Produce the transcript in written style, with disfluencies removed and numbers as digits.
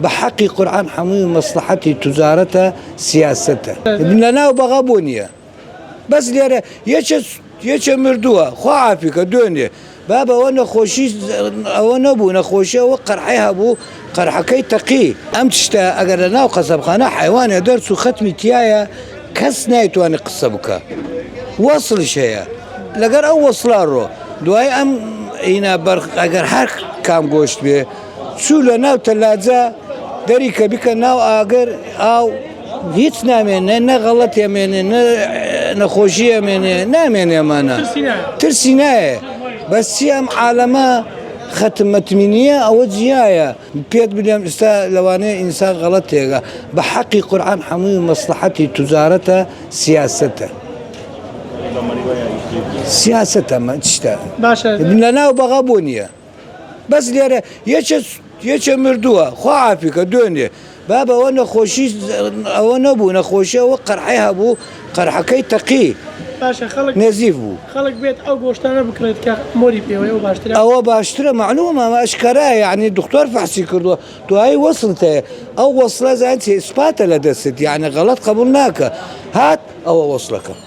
بحقي قرآن حموي مصلحتي تجارته سياسته لنا وبغبونيا بس ليرة يش مردوها خو عافيك دنيا بابا وانا خوشي وانا ابونا خوشي وقرحيها ابو قرحكي تقي امتشتا اگر لنا وقصب خانه حيوان درسو ختمي تيايا كس نايت وانا قصبك وصل شيء لقر او وصلارو دواي ام هنا برق اگر هر كام گوشت به شو لنا وثلاجه دريك بك ناو اگر او هیچ نامێنێ نە غەڵەت ئەمێنێ نەخۆشی ئەمێنێ نامێنێ ئەمانە ترسی نایە بەس چی ئەم عالەمە ختمەتمینیە ئەوە جیایە پێت بڵێم ئێستا لەوانەیە ئینسان غەڵەت تێگا بە حەقی قورئان هەمووی مەسلحەتی توجارەتە سیاسەتە سیاسەتە ئەمە تشتە لەناو بەغا بۆ نییە بەس لێرە یەکێ مردووە خوا عافیکە دوێنێ بابا وانا خوشي وانا ابونا خوشي وقرحيها ابو قرحكي تقي باشا خلق نزيف بو خلق بيت او بوشتانه بكريت كموري بيه او باشتري او باشتري معلومه ما اشكرها يعني الدكتور فحصي كردو تو هاي وصلت او وصله زي انت اثبات لدست يعني غلط قبلناك هات او وصلك